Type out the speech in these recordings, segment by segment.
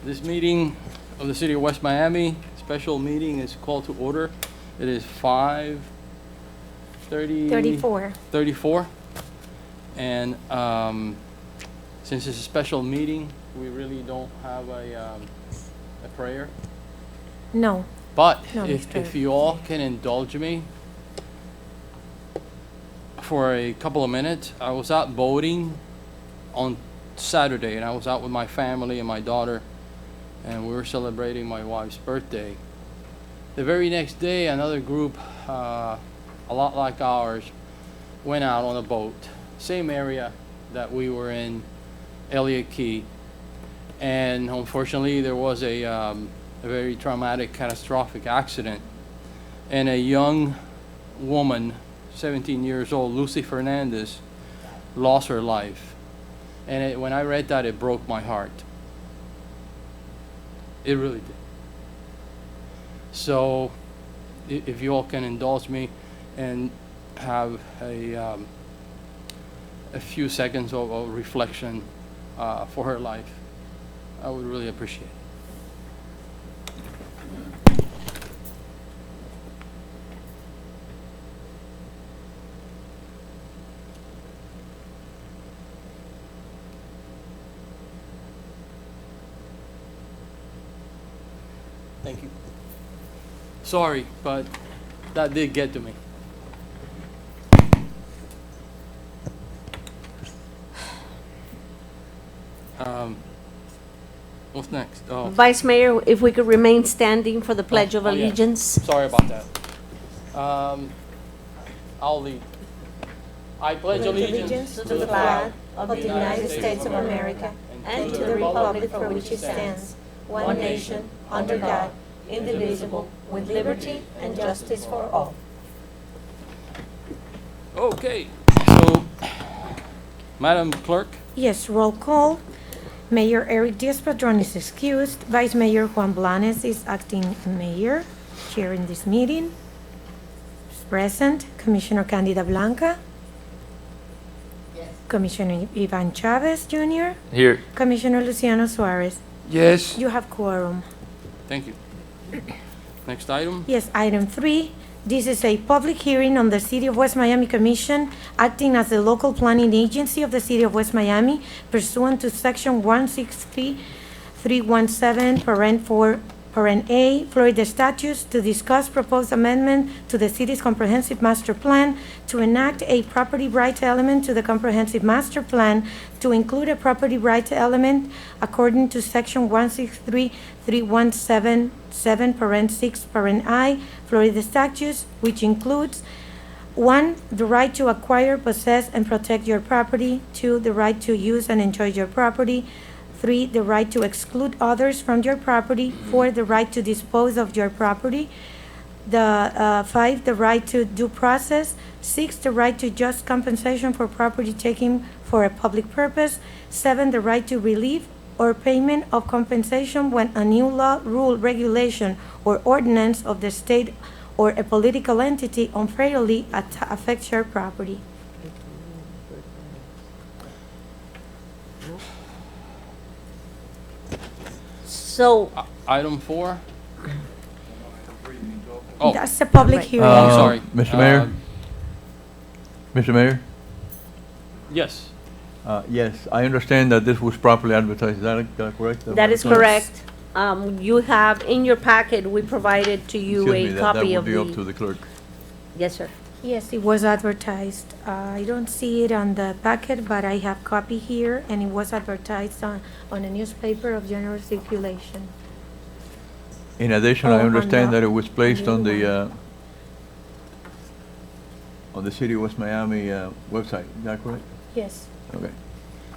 This meeting of the City of West Miami, special meeting is called to order. It is 5:30. 34. 34. And since it's a special meeting, we really don't have a prayer. No. But No, if Mr. you all can indulge me for a couple of minutes, I was out boating on Saturday, and I was out with my family and my daughter, and we were celebrating my wife's birthday. The very next day, another group, a lot like ours, went out on a boat, same area that we were in, Elliott Key, and unfortunately there was a very traumatic, catastrophic accident, and a young woman, 17 years old, Lucy Fernandez, lost her life. And when I read that, it broke my heart. It really did. So, if you all can indulge me and have a few seconds of reflection for her life, I would really appreciate it. Thank you. Sorry, but that did get to me. What's next? Oh, Vice Mayor, if we could remain standing for the Pledge of oh, yeah. Allegiance. Sorry about that. I'll lead. I pledge allegiance to the flag of the United States of America and to the republic for which it stands, one nation, under God, indivisible, with liberty and justice for all. Okay, so, Madam Clerk, Yes, roll call. Mayor Eric Diaz-Padrón is excused. Vice Mayor Juan Blanes is acting mayor, chairing this meeting. Present, Commissioner Candida Blanca. Yes. Commissioner Ivan Chavez Jr. Here. Commissioner Luciano Suarez. Yes. You have quorum. thank you. Next item? Yes, item 3. This is a public hearing on the City of West Miami Commission acting as the local planning agency of the City of West Miami pursuant to Section 163-317, parent 4, parent A, Florida statutes to discuss proposed amendment to the city's comprehensive master plan to enact a property rights element to the comprehensive master plan to include a property rights element according to Section 163-317, 7, parent 6, parent I, Florida statutes, which includes 1, the right to acquire, possess, and protect your property. 2, the right to use and enjoy your property. 3, the right to exclude others from your property. 4, the right to dispose of your property. 5, the right to due process. 6, the right to just compensation for property taken for a public purpose. 7, the right to relief or payment of compensation when a new law, rule, regulation, or ordinance of the state or a political entity unfairly affects your property. So, Item 4? Oh, That's a public Right. hearing. I'm sorry. Mr. Mayor? Mr. Mayor? Yes. Yes, I understand that this was properly advertised. Is that correct? that is correct. You have, in your packet, we provided to you Excuse me, a that copy would of be up to the... the clerk. Yes, sir. Yes, it was advertised. I don't see it on the packet, but I have copy here, and it was advertised on a newspaper of general circulation. In addition, I Oh, on understand the- that it was placed on the the City of West Miami website. Is that correct? Yes. Okay.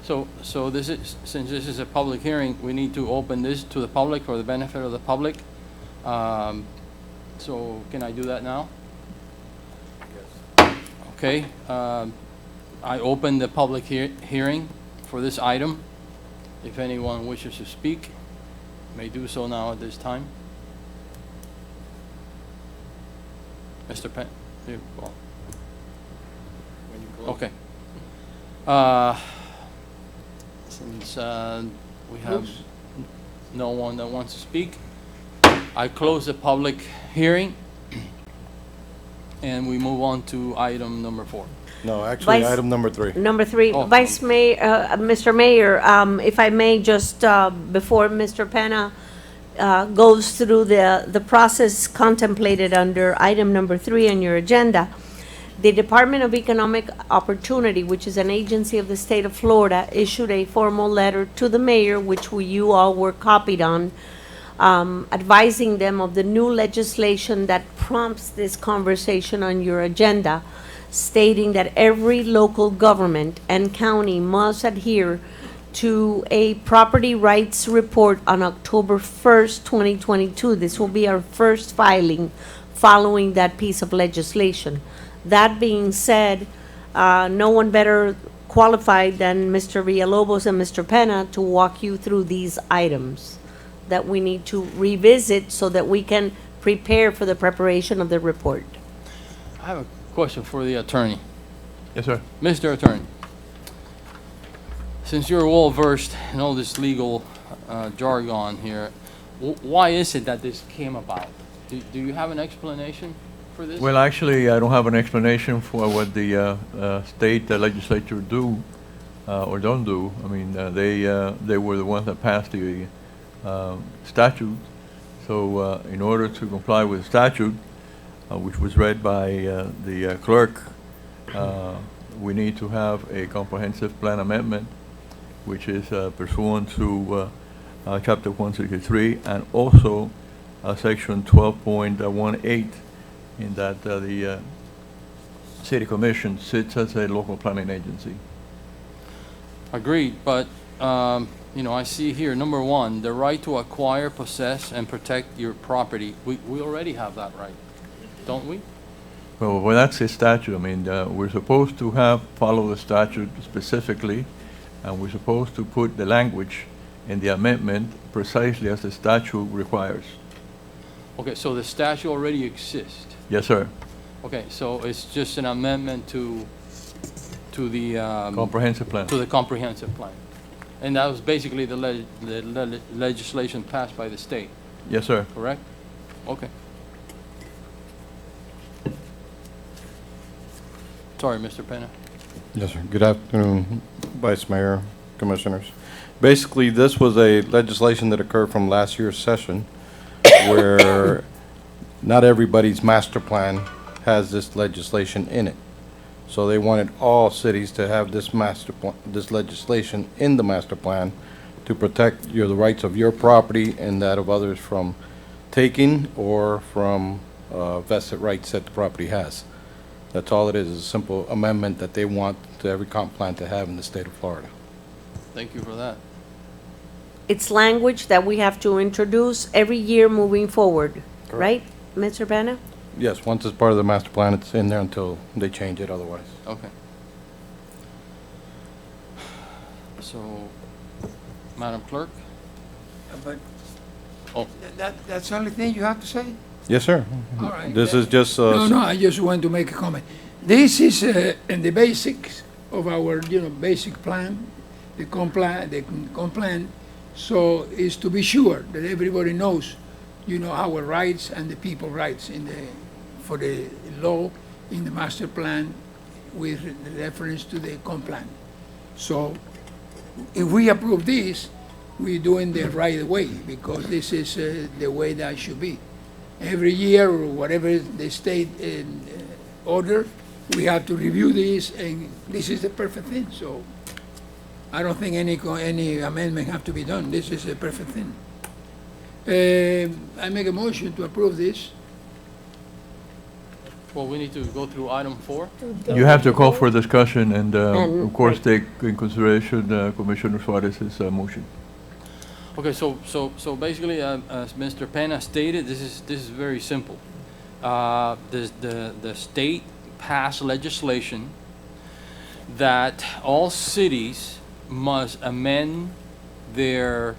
So this is, since this is a public hearing, we need to open this to the public for the benefit of the public. So can I do that now? Okay. I open the public hearing for this item. If anyone wishes to speak, may do so now at this time. Mr. Penn, here, well. Okay. Since we have no one that wants to speak. I close the public hearing, and we move on to item number 4. No, actually, Vice- item number 3. Number 3, Oh, Vice Mayor, Mr. Mayor, if I may, just before Mr. Penna goes through the process contemplated under item number 3 on your agenda, the Department of Economic Opportunity, which is an agency of the state of Florida, issued a formal letter to the mayor, which you all were copied on, advising them of the new legislation that prompts this conversation on your agenda, stating that every local government and county must adhere to a property rights report on October 1st, 2022. This will be our first filing following that piece of legislation. That being said, no one better qualified than Mr. Villalobos and Mr. Penna to walk you through these items that we need to revisit so that we can prepare for the preparation of the report. I have a question for the attorney. Yes, sir. Mr. Attorney, since you're well-versed in all this legal jargon here, why is it that this came about? Do you have an explanation for this? Well, actually, I don't have an explanation for what the state legislature do or don't do. I mean, they were the ones that passed the statute. So in order to comply with the statute, which was read by the clerk, we need to have a comprehensive plan amendment, which is pursuant to Chapter 163 and also Section 12.18, in that the City Commission sits as a local planning agency. Agreed, but, I see here, number 1, the right to acquire, possess, and protect your property. We already have that right, don't we? Well, that's a statute. I mean, we're supposed to follow the statute specifically, and we're supposed to put the language in the amendment precisely as the statute requires. Okay, so the statute already exists. Yes, sir. Okay, so it's just an amendment to the, Comprehensive plan. to the comprehensive plan. And that was basically the legislation passed by the state, Yes, sir. correct? Okay. Sorry, Mr. Penna. Yes, sir. Good afternoon, Vice Mayor, Commissioners. Basically, this was a legislation that occurred from last year's session where not everybody's master plan has this legislation in it. So they wanted all cities to have this this legislation in the master plan to protect the rights of your property and that of others from taking or from vested rights that the property has. That's all it is a simple amendment that they want to every comp plan to have in the state of Florida. Thank you for that. It's language that we have to introduce every year moving forward, right, Mr. Penna? Yes, once it's part of the master plan, it's in there until they change it otherwise. Okay. So, Madam Clerk? But Oh. that's the only thing you have to say? Yes, sir. All right. This is just, No, I just want to make a comment. This is in the basics of our, basic plan, the comp plan. So it's to be sure that everybody knows, our rights and the people rights for the law in the master plan with reference to the comp plan. So if we approve this, we're doing the right way because this is the way that should be. Every year or whatever the state order, we have to review this, and this is the perfect thing. So I don't think any amendment have to be done. This is a perfect thing. I make a motion to approve this. Well, we need to go through item 4. You have to call for discussion and, of course, right. take in consideration Commissioner Suarez's motion. Okay, so basically, as Mr. Penna stated, this is very simple. The state passed legislation that all cities must amend their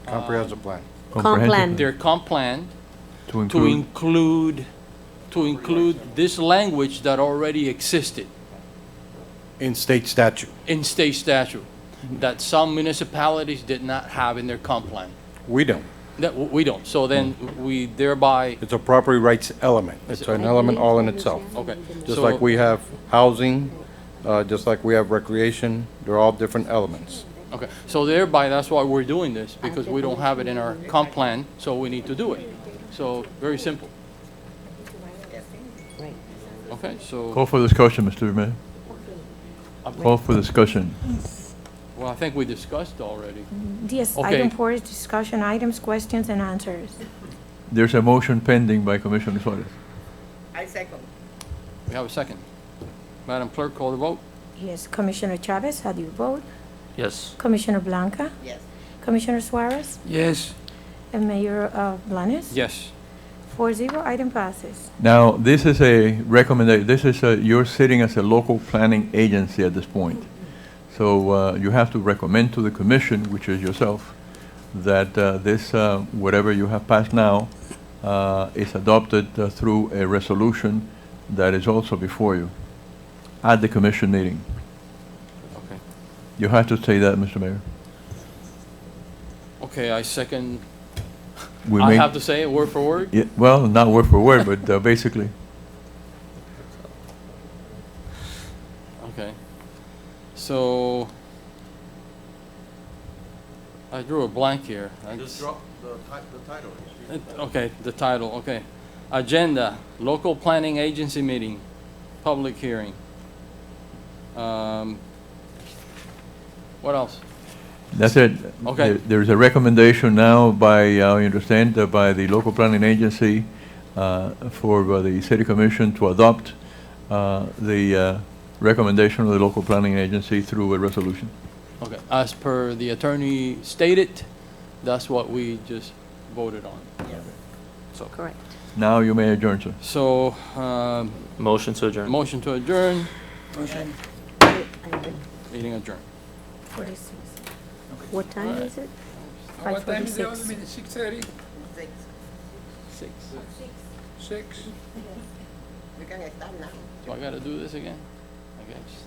comprehensive plan. plan. their comp plan To to include, include this language that already existed In state statute. in state statute that some municipalities did not have in their comp plan. We don't. That, we don't. So then we thereby, It's a property rights element. It's an element all in itself. okay. Just So- like we have housing, just like we have recreation, they're all different elements. Okay, so thereby, that's why we're doing this, because we don't have it in our comp plan, so we need to do it. So, very simple. Right. Okay, so, Call for discussion, Mr. Mayor. Call for discussion. well, I think we discussed already. Yes, Okay. item 4 is discussion items, questions, and answers. There's a motion pending by Commissioner Suarez. We have a second. Madam Clerk, call the vote. Yes, Commissioner Chavez, how do you vote? Yes. Commissioner Blanca? Yes. Commissioner Suarez? Yes, And Mayor Blanes? Yes. 4-0, item passes. Now, this is a recommendation, you're sitting as a local planning agency at this point. So you have to recommend to the commission, which is yourself, that this, whatever you have passed now, is adopted through a resolution that is also before you at the commission meeting. Okay. You have to say that, Mr. Mayor. Okay, I second, We I make- have to say it word for word? Yeah, well, not word for word, but basically. Okay. So, I drew a blank here. That's- the title. Okay, the title, okay. Agenda, local planning agency meeting, public hearing. What else? That's it. Okay. There's a recommendation now by, I understand, by the local planning agency for the city commission to adopt the recommendation of the local planning agency through a resolution. Okay, as per the attorney stated, that's what we just voted on. Correct. Now you may adjourn, sir. So, Motion to adjourn. motion to adjourn, motion. meeting adjourned. 46. What time is it? What time is the other 5:46. meeting, 6:30? 6. 6? Do I gotta do this again? I guess.